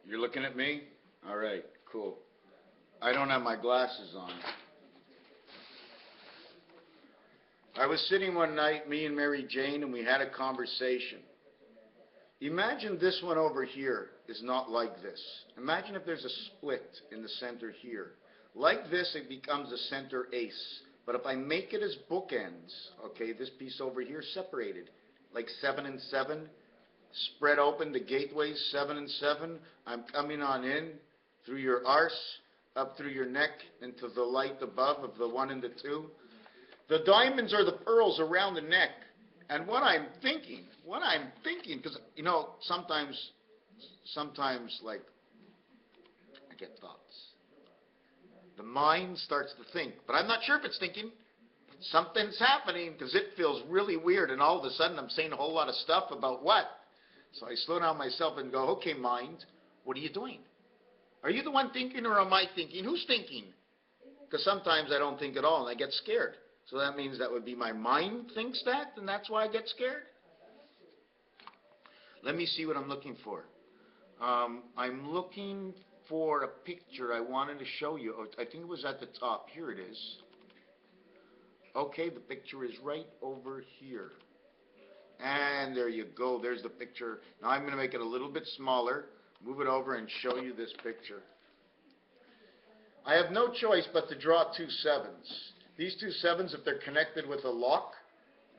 You're looking at me? All right, cool. I don't have my glasses on. I was sitting one night, me and Mary Jane, and we had a conversation. Imagine this one over here is not like this. Imagine if there's a split in the center here. Like this, it becomes a center ace. But if I make it as bookends, okay, this piece over here separated, like 7 and 7, spread open the gateways 7 and 7. I'm coming on in through your arse, up through your neck, into the light above of the 1 and the 2. The diamonds are the pearls around the neck. And what I'm thinking, because, you know, sometimes, like, I get thoughts. The mind starts to think, but I'm not sure if it's thinking. Something's happening because it feels really weird, and all of a sudden I'm saying a whole lot of stuff about what? So I slow down myself and go, okay, mind, what are you doing? Are you the one thinking, or am I thinking? Who's thinking? Because sometimes I don't think at all, and I get scared. So that means that would be my mind thinks that, and that's why I get scared? Let me see what I'm looking for. I'm looking for a picture I wanted to show you. Oh, I think it was at the top. Here it is. Okay, the picture is right over here. And there you go. There's the picture. Now I'm going to make it a little bit smaller, move it over, and show you this picture. I have no choice but to draw 2 sevens. These 2 sevens, if they're connected with a lock,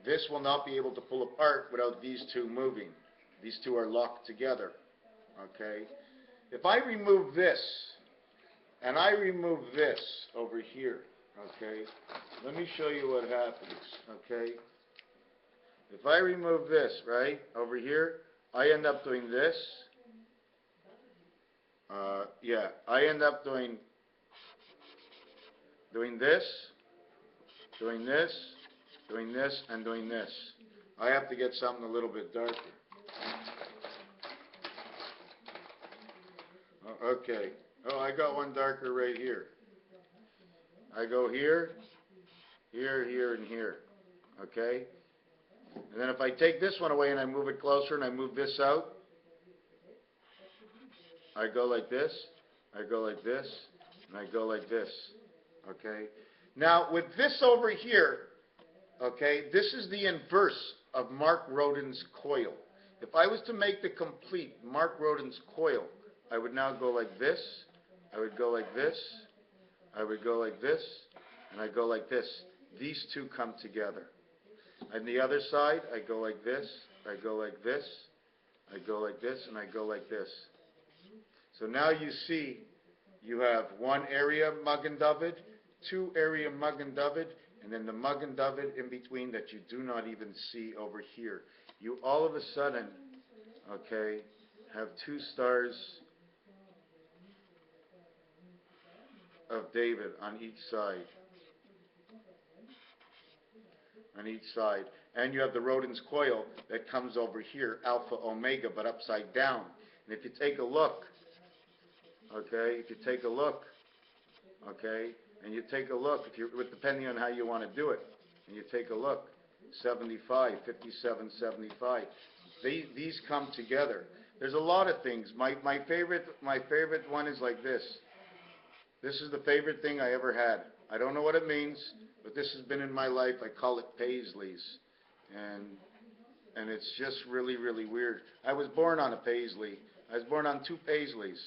this will not be able to pull apart without these 2 moving. These 2 are locked together. Okay? If I remove this, and I remove this over here, okay, let me show you what happens, okay? If I remove this, right, over here, I end up doing this. I end up doing this, doing this, doing this, and doing this. I have to get something a little bit darker. Okay. Oh, I got one darker right here. I go here, here, here, and here. Okay? And then if I take this one away and I move it closer and I move this out, I go like this, I go like this, and I go like this. Okay? Now, with this over here, okay, this is the inverse of Mark Rodin's coil. If I was to make the complete Mark Rodin's coil, I would now go like this, I would go like this, I would go like this, and I go like this. These 2 come together. On the other side, I go like this, I go like this, I go like this, and I go like this. So now you see you have 1 area Magen David, 2 area Magen David, and then the Magen David in between that you do not even see over here. You all of a sudden, okay, have 2 stars of David on each side. On each side. And you have the Rodin's coil that comes over here, alpha, omega, but upside down. And if you take a look, okay, and you take a look, if you're, depending on how you want to do it, and you take a look, 75, 57, 75. These come together. There's a lot of things. My favorite one is like this. This is the favorite thing I ever had. I don't know what it means, but this has been in my life. I call it Paisleys. And it's just really, really weird. I was born on a Paisley. I was born on 2 Paisleys.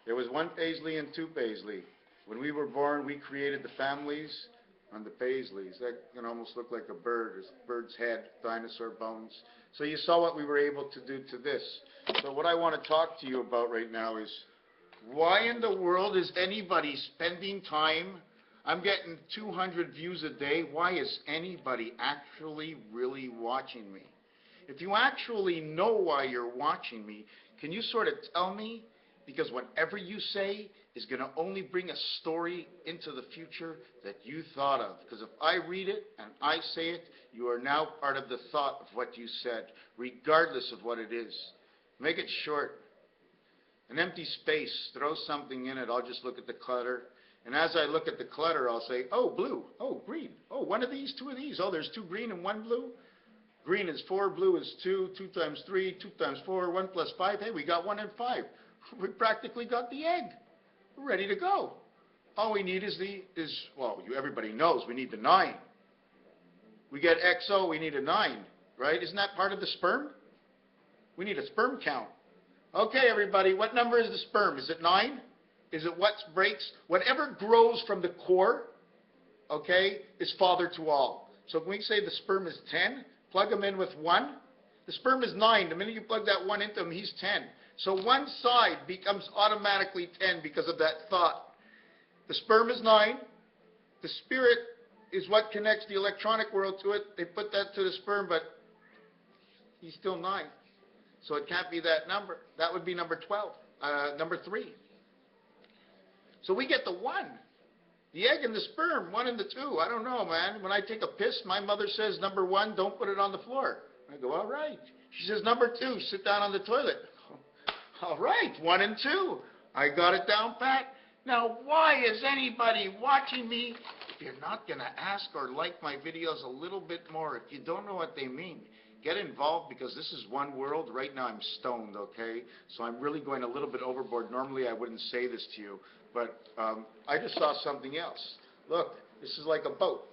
There was 1 Paisley and 2 Paisley. When we were born, we created the families on the Paisleys. That can almost look like a bird. It's a bird's head, dinosaur bones. So you saw what we were able to do to this. So what I want to talk to you about right now is, why in the world is anybody spending time? I'm getting 200 views a day. Why is anybody actually really watching me? If you actually know why you're watching me, can you sort of tell me? Because whatever you say is going to only bring a story into the future that you thought of. Because if I read it and I say it, you are now part of the thought of what you said, regardless of what it is. Make it short. An empty space, throw something in it, I'll just look at the clutter. And as I look at the clutter, I'll say, oh, blue, oh, green, oh, 1 of these, 2 of these, oh, there's 2 green and 1 blue. Green is 4, blue is 2, 2 times 3, 2 times 4, 1 plus 5, hey, we got 1 and 5. We practically got the egg. We're ready to go. All we need everybody knows we need the 9. We get XO, we need a 9, right? Isn't that part of the sperm? We need a sperm count. Okay, everybody, what number is the sperm? Is it 9? Is it what breaks? Whatever grows from the core, okay, is father to all. So when we say the sperm is 10, plug him in with 1. The sperm is 9. The minute you plug that 1 into him, he's 10. So one side becomes automatically 10 because of that thought. The sperm is 9. The spirit is what connects the electronic world to it. They put that to the sperm, but he's still 9. So it can't be that number. That would be number 12, number 3. So we get the 1. The egg and the sperm, 1 and the 2. I don't know, man. When I take a piss, my mother says, number 1, don't put it on the floor. I go, all right. She says, number 2, sit down on the toilet. All right, 1 and 2. I got it down pat. Now, why is anybody watching me? If you're not going to ask or like my videos a little bit more, if you don't know what they mean, get involved, because this is one world. Right now I'm stoned, okay? So I'm really going a little bit overboard. Normally I wouldn't say this to you, but I just saw something else. Look, this is like a boat,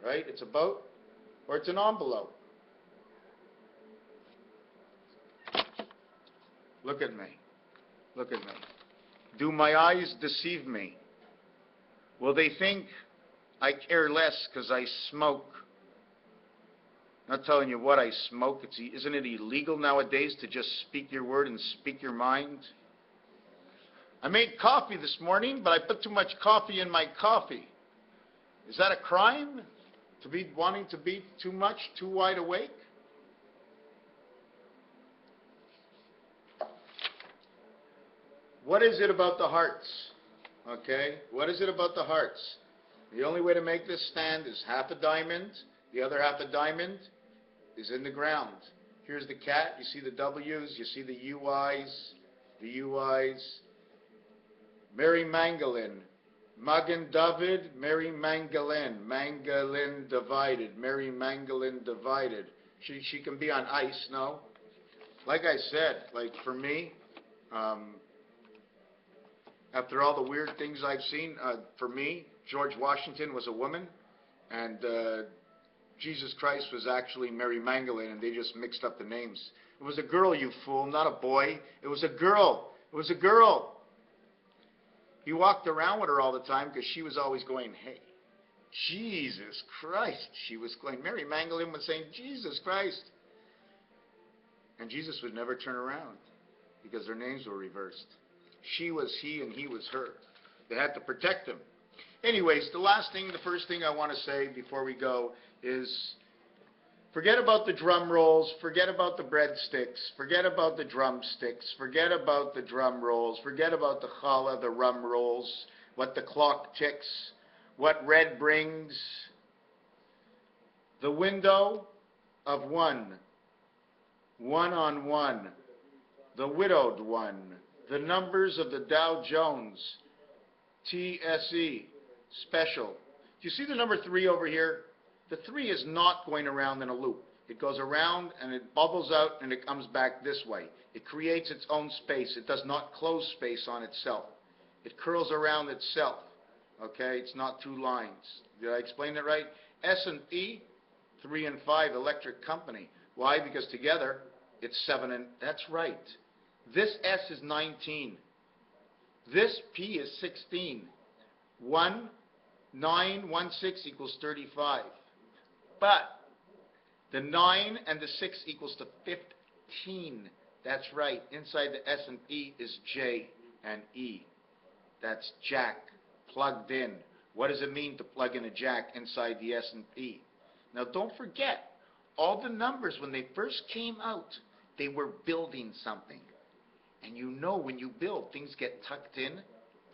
right? It's a boat, or it's an envelope. Look at me. Look at me. Do my eyes deceive me? Will they think I care less because I smoke? Not telling you what I smoke. Isn't it illegal nowadays to just speak your word and speak your mind? I made coffee this morning, but I put too much coffee in my coffee. Is that a crime? To be wanting to be too much, too wide awake? What is it about the hearts? Okay? What is it about the hearts? The only way to make this stand is half a diamond. The other half a diamond is in the ground. Here's the cat. You see the W's. You see the UIs. The UIs. Mary Magdalene. Magen David. Mary Magdalene. Magdalene divided. Mary Magdalene divided. She can be on ice, no? Like I said, like for me, after all the weird things I've seen, for me, George Washington was a woman, and Jesus Christ was actually Mary Magdalene, and they just mixed up the names. It was a girl, you fool, not a boy. It was a girl. It was a girl. He walked around with her all the time because she was always going, hey, Jesus Christ. She was going, Mary Magdalene was saying, Jesus Christ. And Jesus would never turn around because their names were reversed. She was he and he was her. They had to protect him. Anyways, the first thing I want to say before we go is forget about the drum rolls, forget about the breadsticks, forget about the drumsticks, forget about the drum rolls, forget about the challah, the rum rolls, what the clock ticks, what red brings. The window of one on one, the widowed one, the numbers of the Dow Jones, TSE, special. Do you see the number 3 over here? The 3 is not going around in a loop. It goes around and it bubbles out and it comes back this way. It creates its own space. It does not close space on itself. It curls around itself. Okay, it's not 2 lines. Did I explain that right? S&P, 3 and 5, electric company. Why? Because together it's 7 and, that's right. This S is 19. This P is 16. 1, 9, 1, 6 equals 35. But the 9 and the 6 equals to 15. That's right. Inside the S and P is J and E. That's jack, plugged in. What does it mean to plug in a jack inside the S and P? Now don't forget, all the numbers, when they first came out, they were building something. And you know when you build, things get tucked in,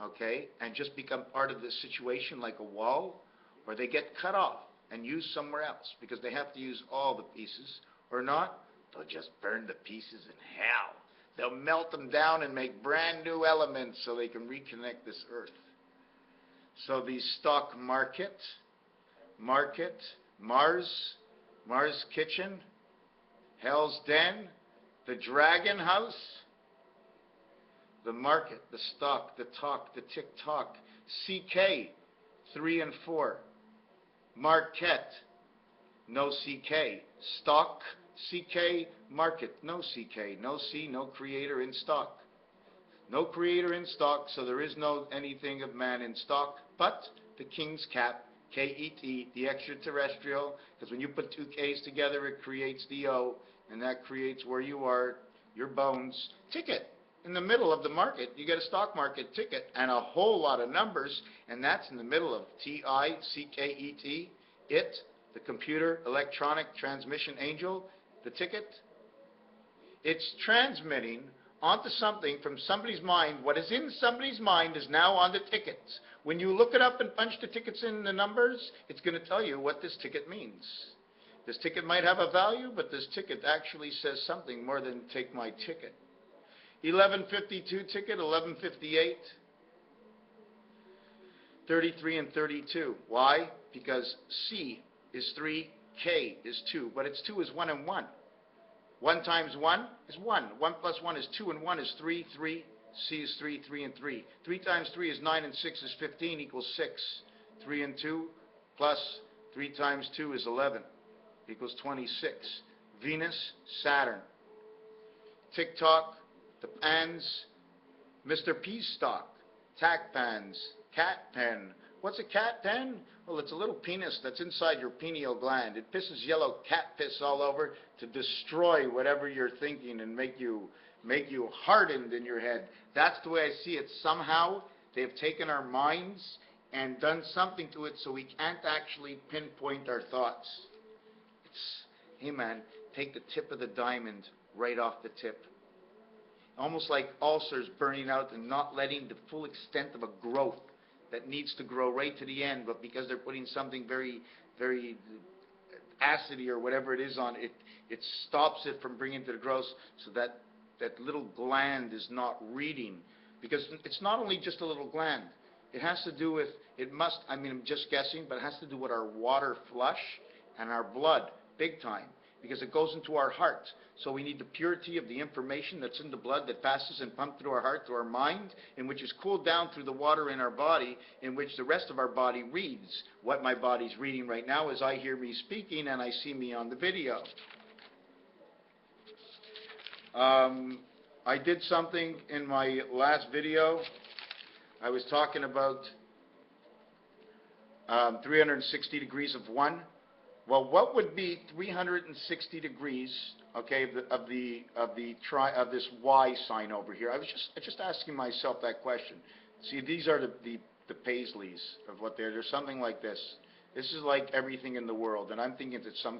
okay, and just become part of the situation like a wall, or they get cut off and used somewhere else because they have to use all the pieces, or not, they'll just burn the pieces in hell. They'll melt them down and make brand new elements so they can reconnect this earth. So the stock market, Mars Kitchen, Hell's Den, the Dragon House, the market, the stock, the talk, the tick-tock. CK, 3 and 4. Market, no CK. Stock, CK. Market, no CK. No C, no creator in stock. No creator in stock, so there is no anything of man in stock, but the king's cap, K-E-T, the extraterrestrial, because when you put two K's together, it creates the O, and that creates where you are, your bones. Ticket. In the middle of the market, you get a stock market ticket and a whole lot of numbers, and that's in the middle of T-I-C-K-E-T, it, the computer, electronic transmission angel, the ticket. It's transmitting onto something from somebody's mind. What is in somebody's mind is now on the tickets. When you look it up and punch the tickets in the numbers, it's going to tell you what this ticket means. This ticket might have a value, but this ticket actually says something more than take my ticket. 1152 ticket, 1158, 33 and 32. Why? Because C is 3, K is 2, but it's 2 is 1 and 1. 1 times 1 is 1. 1 plus 1 is 2, and 1 is 3. 3. C is 3, 3 and 3. 3 times 3 is 9, and 6 is 15 equals 6. 3 and 2 plus 3 times 2 is 11 equals 26. Venus, Saturn. Tick-tock, the pans, Mr. Peastock, tack pans, cat pen. What's a cat pen? Well, it's a little penis that's inside your pineal gland. It pisses yellow cat piss all over to destroy whatever you're thinking and make you hardened in your head. That's the way I see it. Somehow they've taken our minds and done something to it so we can't actually pinpoint our thoughts. It's, hey man, take the tip of the diamond right off the tip. Almost like ulcers burning out and not letting the full extent of a growth that needs to grow right to the end, but because they're putting something very, very acidy or whatever it is on it, it stops it from bringing to the growth, so that that little gland is not reading. Because it's not only just a little gland. It has to do with, I mean, I'm just guessing, but it has to do with our water flush and our blood, big time. Because it goes into our heart. So we need the purity of the information that's in the blood that passes and pumped through our heart, through our mind, and which is cooled down through the water in our body, in which the rest of our body reads. What my body's reading right now is I hear me speaking and I see me on the video. I did something in my last video. I was talking about 360 degrees of 1. Well, what would be 360 degrees, okay, of this Y sign over here? I was just asking myself that question. See, these are the Paisleys of what they're. There's something like this. This is like everything in the world, and I'm thinking it's some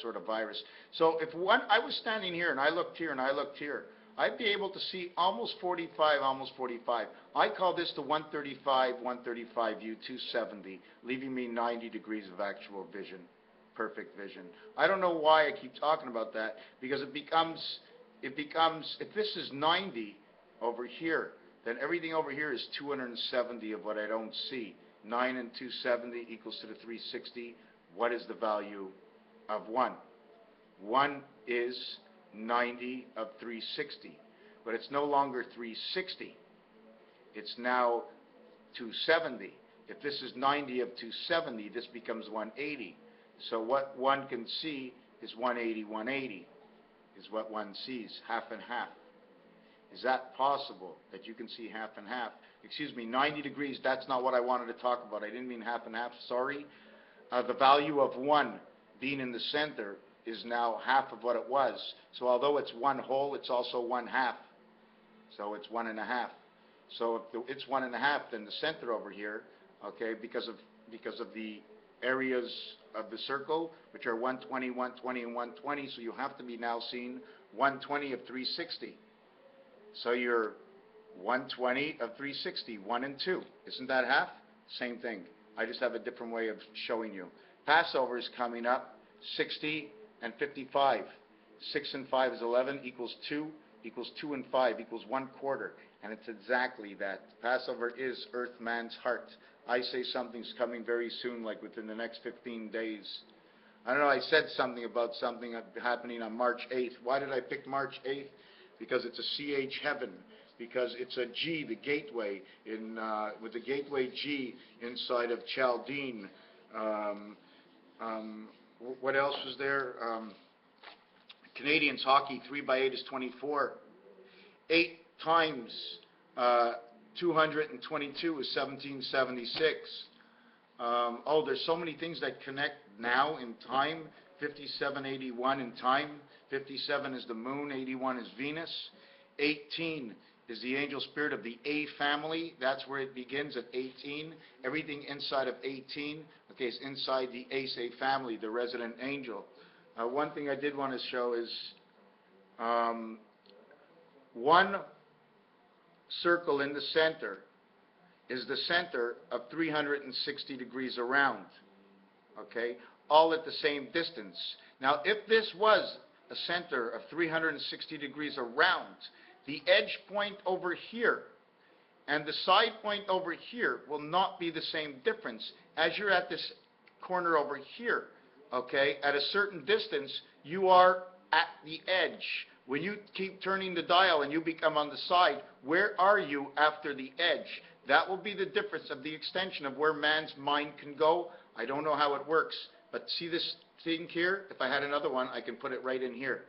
sort of virus. So if I was standing here and I looked here and I looked here, I'd be able to see almost 45, almost 45. I call this the 135, 135 U, 270, leaving me 90 degrees of actual vision. Perfect vision. I don't know why I keep talking about that, because it becomes, if this is 90 over here, then everything over here is 270 of what I don't see. 9 and 270 equals to the 360. What is the value of 1? 1 is 90 of 360, but it's no longer 360. It's now 270. If this is 90 of 270, this becomes 180. So what one can see is 180, 180 is what one sees, half and half. Is that possible, that you can see half and half? Excuse me, 90 degrees, that's not what I wanted to talk about. I didn't mean half and half, sorry. The value of 1 being in the center is now half of what it was. So although it's 1 whole, it's also 1 half. So it's 1 1/2. So if it's 1 1/2, then the center over here, okay, because of the areas of the circle, which are 120, 120, and 120, so you have to be now seeing 120 of 360. So you're 120 of 360, 1 and 2. Isn't that half? Same thing. I just have a different way of showing you. Passover is coming up, 60 and 55. 6 and 5 is 11, equals 2 and 5, equals 1/4. And it's exactly that. Passover is Earth Man's heart. I say something's coming very soon, like within the next 15 days. I don't know, I said something about something happening on March 8th. Why did I pick March 8th? Because it's a CH heaven. because it's a G, the gateway, with the gateway G inside of Chaldean. What else was there? Canadians hockey, 3 by 8 is 24. 8 times 222 is 1776. There's so many things that connect now in time. 5781 in time. 57 is the moon, 81 is Venus. 18 is the angel spirit of the A family. That's where it begins, at 18. Everything inside of 18, okay, is inside the Ace A family, the resident angel. One thing I did want to show is one circle in the center is the center of 360 degrees around, okay, all at the same distance. Now, if this was a center of 360 degrees around, the edge point over here and the side point over here will not be the same difference. As you're at this corner over here, okay, at a certain distance, you are at the edge. When you keep turning the dial and you become on the side, where are you after the edge? That will be the difference of the extension of where man's mind can go. I don't know how it works, but see this thing here? If I had another one, I can put it right in here,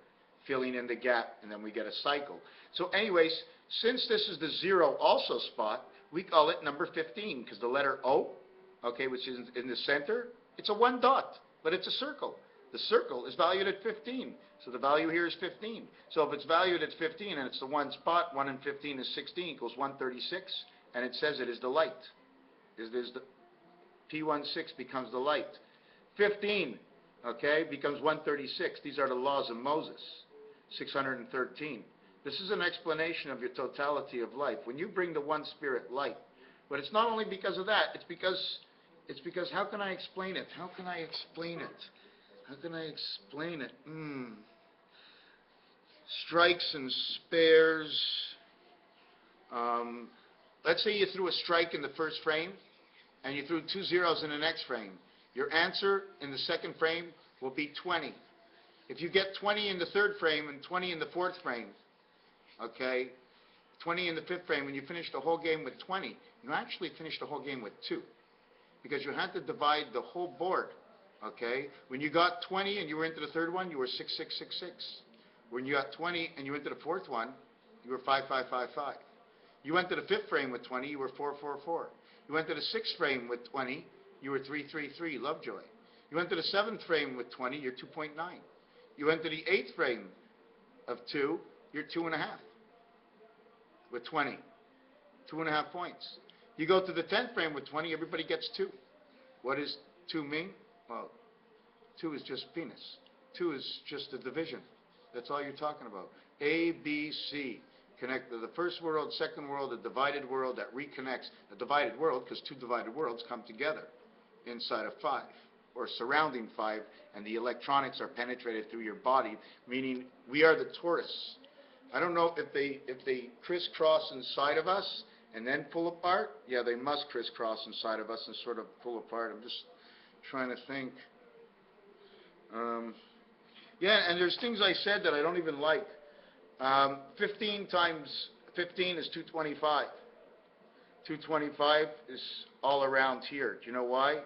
filling in the gap, and then we get a cycle. So anyways, since this is the 0 also spot, we call it number 15, because the letter O, okay, which is in the center, it's a 1 dot, but it's a circle. The circle is valued at 15, so the value here is 15. So if it's valued at 15 and it's the 1 spot, 1 and 15 is 16 equals 136, and it says it is the light. It is the P16 becomes the light. 15, okay, becomes 136. These are the laws of Moses. 613. This is an explanation of your totality of life. When you bring the one spirit light, but it's not only because of that, it's because how can I explain it? How can I explain it? How can I explain it? Strikes and spares. Let's say you threw a strike in the first frame and you threw 2 zeros in the next frame. Your answer in the second frame will be 20. If you get 20 in the third frame and 20 in the fourth frame, okay, 20 in the fifth frame, and you finish the whole game with 20, you actually finished the whole game with 2, because you had to divide the whole board, okay? When you got 20 and you were into the third one, you were 6666. When you got 20 and you went to the fourth one, you were 5555. You went to the fifth frame with 20, you were 444. You went to the sixth frame with 20, you were 333, Lovejoy. You went to the seventh frame with 20, you're 2.9. You went to the eighth frame of 2, you're 2.5 with 20, 2.5 points. You go to the 10th frame with 20, everybody gets 2. What does 2 mean? Well, 2 is just penis. 2 is just a division. That's all you're talking about. A, B, C. Connect to the first world, second world, a divided world that reconnects. A divided world, because 2 divided worlds come together inside of 5, or surrounding 5, and the electronics are penetrated through your body, meaning we are the torus. I don't know if they crisscross inside of us and then pull apart. Yeah, they must crisscross inside of us and sort of pull apart. I'm just trying to think. Yeah, and there's things I said that I don't even like. 15 times 15 is 225. 225 is all around here. Do you know why?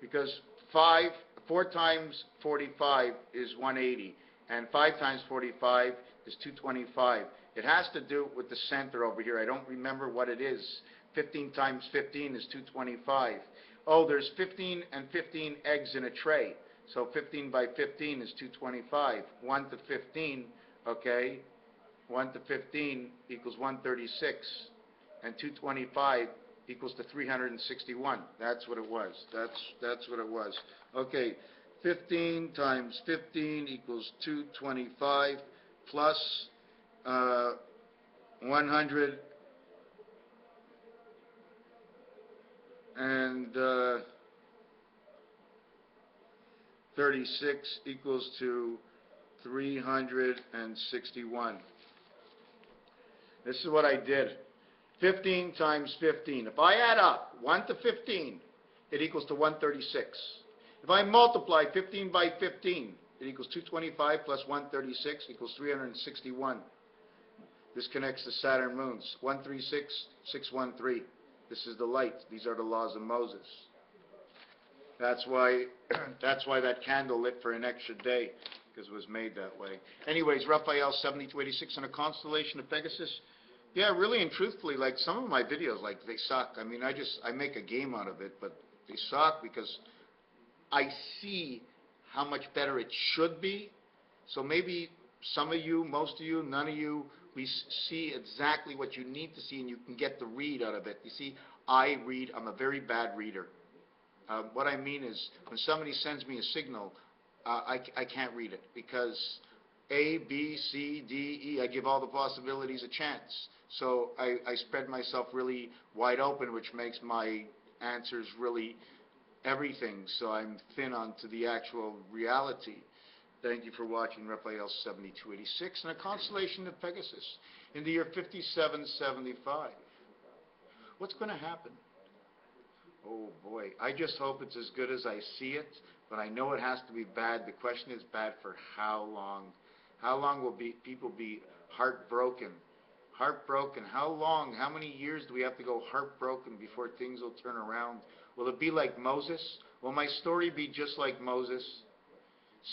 Because 4 times 45 is 180, and 5 times 45 is 225. It has to do with the center over here. I don't remember what it is. 15 times 15 is 225. Oh, there's 15 and 15 eggs in a tray. So 15 by 15 is 225. 1 to 15, okay, 1 to 15 equals 136. And 225 equals to 361. That's what it was. That's what it was. Okay, 15 times 15 equals 225 plus 100 and 36 equals to 361. This is what I did. 15 times 15. If I add up 1 to 15, it equals to 136. If I multiply 15 by 15, it equals 225 plus 136 equals 361. This connects to Saturn moons. 136613. This is the light. These are the laws of Moses. That's why that candle lit for an extra day, because it was made that way. Anyways, Raphael 7286 and a constellation of Pegasus. Yeah, really and truthfully, like some of my videos, like they suck. I mean, I make a game out of it, but they suck because I see how much better it should be. So maybe some of you, most of you, none of you, we see exactly what you need to see, and you can get the read out of it. You see, I read. I'm a very bad reader. What I mean is, when somebody sends me a signal, I can't read it because A, B, C, D, E, I give all the possibilities a chance. So I spread myself really wide open, which makes my answers really everything. So I'm thin onto the actual reality. Thank you for watching Raphael 7286 and a constellation of Pegasus in the year 5775. What's going to happen? Oh boy, I just hope it's as good as I see it, but I know it has to be bad. The question is bad for how long? How long will people be heartbroken? Heartbroken. How long? How many years do we have to go heartbroken before things will turn around? Will it be like Moses? Will my story be just like Moses?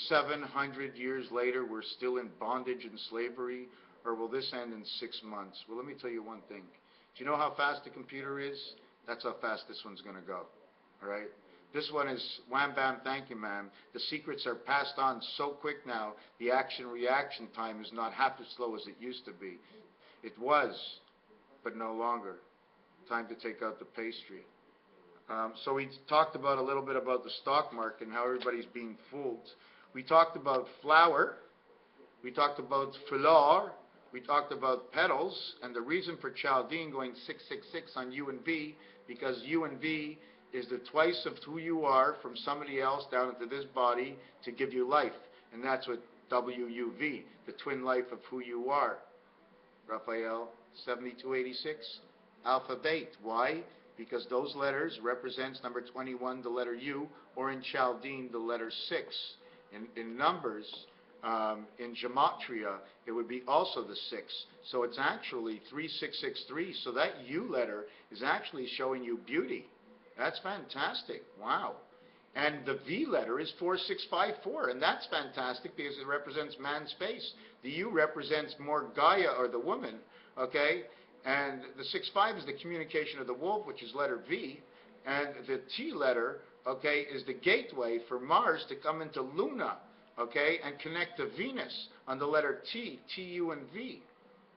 700 years later, we're still in bondage and slavery? Or will this end in 6 months? Well, let me tell you one thing. Do you know how fast the computer is? That's how fast this one's going to go. All right? This one is wham, bam, thank you, ma'am. The secrets are passed on so quick now, the action-reaction time is not half as slow as it used to be. It was, but no longer. Time to take out the pastry. So we talked about a little bit about the stock market and how everybody's being fooled. We talked about flour. We talked about fleur. We talked about petals, and the reason for Chaldean going 666 on U and V, because U and V is the twice of who you are from somebody else down into this body to give you life. And that's what WUV, the twin life of who you are. Raphael 7286, alphabet. Why? Because those letters represents number 21, the letter U, or in Chaldean, the letter 6. In numbers, in gematria, it would be also the 6. So it's actually 3663. So that U letter is actually showing you beauty. That's fantastic. Wow. And the V letter is 4654, and that's fantastic because it represents man space. The U represents more Gaia, or the woman, okay? And the 65 is the communication of the wolf, which is letter V. And the T letter, okay, is the gateway for Mars to come into Luna, okay, and connect to Venus on the letter T, T-U and V,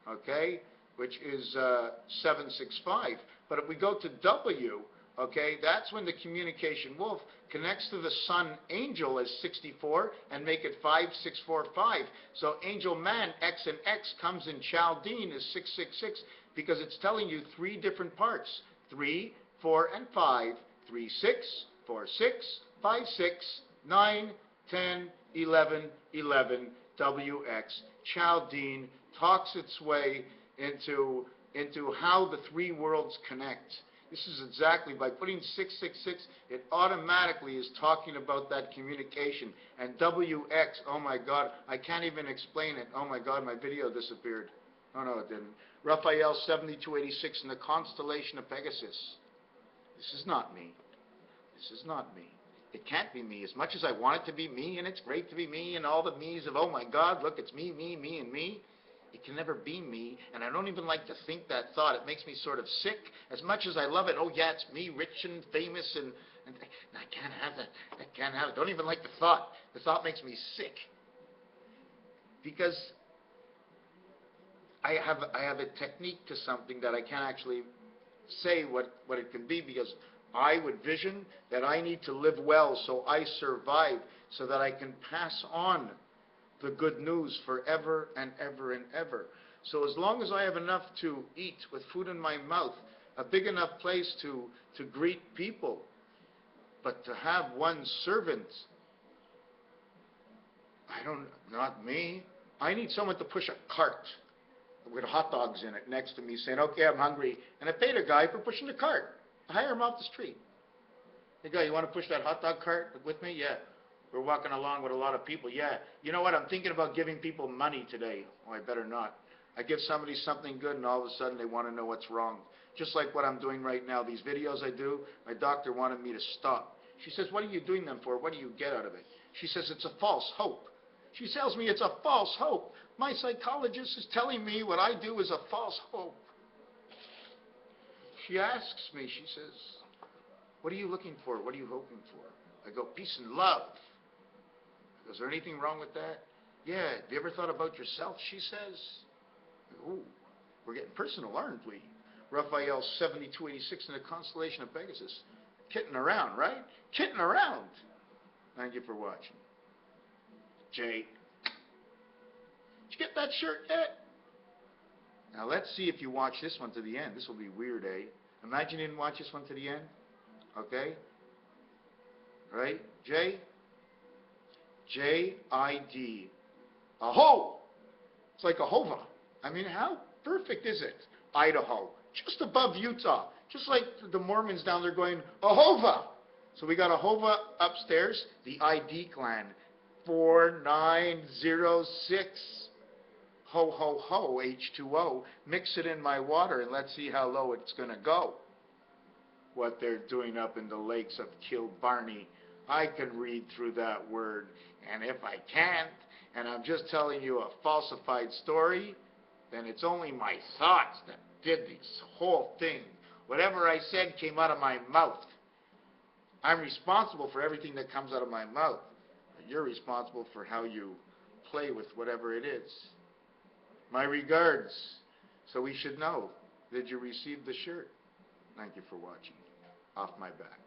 okay, which is 765. But if we go to W, okay, that's when the communication wolf connects to the sun angel as 64 and make it 5645. So angel man, X and X, comes in Chaldean as 666 because it's telling you 3 different parts, 3, 4, and 5, 3, 6, 4, 6, 5, 6, 9, 10, 11, 11, WX. Chaldean talks its way into how the 3 worlds connect. This is exactly, by putting 666, it automatically is talking about that communication. And WX, oh my God, I can't even explain it. Oh my God, my video disappeared. Oh no, it didn't. Raphael 7286 in the constellation of Pegasus. This is not me. This is not me. It can't be me. As much as I want it to be me, and it's great to be me, and all the me's of, oh my God, look, it's me, me, me, and me. It can never be me, and I don't even like to think that thought. It makes me sort of sick. As much as I love it, oh yeah, it's me, rich and famous, and I can't have that. I can't have it. Don't even like the thought. The thought makes me sick. Because I have a technique to something that I can't actually say what it can be, because I would vision that I need to live well so I survive, so that I can pass on the good news forever and ever and ever. So as long as I have enough to eat with food in my mouth, a big enough place to greet people, but to have one servant, not me. I need someone to push a cart with hot dogs in it next to me saying, okay, I'm hungry. And I paid a guy for pushing the cart. I hire him off the street. Hey, guy, you want to push that hot dog cart with me? Yeah. We're walking along with a lot of people. Yeah. You know what? I'm thinking about giving people money today. Oh, I better not. I give somebody something good and all of a sudden they want to know what's wrong. Just like what I'm doing right now. These videos I do, my doctor wanted me to stop. She says, what are you doing them for? What do you get out of it? She says, it's a false hope. She tells me it's a false hope. My psychologist is telling me what I do is a false hope. She asks me, she says, what are you looking for? What are you hoping for? I go, peace and love. Is there anything wrong with that? Yeah, have you ever thought about yourself, she says. Ooh, we're getting personal, aren't we? Raphael 7286 in the constellation of Pegasus. Kidding around, right? Kidding around. Thank you for watching. Jay, did you get that shirt yet? Now let's see if you watch this one to the end. This will be weird, eh? Imagine you didn't watch this one to the end. Okay? Right? Jay? J-I-D. Aho! It's like Ahova. I mean, how perfect is it? Idaho. Just above Utah. Just like the Mormons down there going, Ahova! So we got Ahova upstairs, the ID clan. 4906. Ho, ho, ho, H2O. Mix it in my water and let's see how low it's going to go. What they're doing up in the lakes of Kilbarney. I can read through that word. And if I can't, and I'm just telling you a falsified story, then it's only my thoughts that did this whole thing. Whatever I said came out of my mouth. I'm responsible for everything that comes out of my mouth. You're responsible for how you play with whatever it is. My regards. So we should know. Did you receive the shirt? Thank you for watching. Off my back.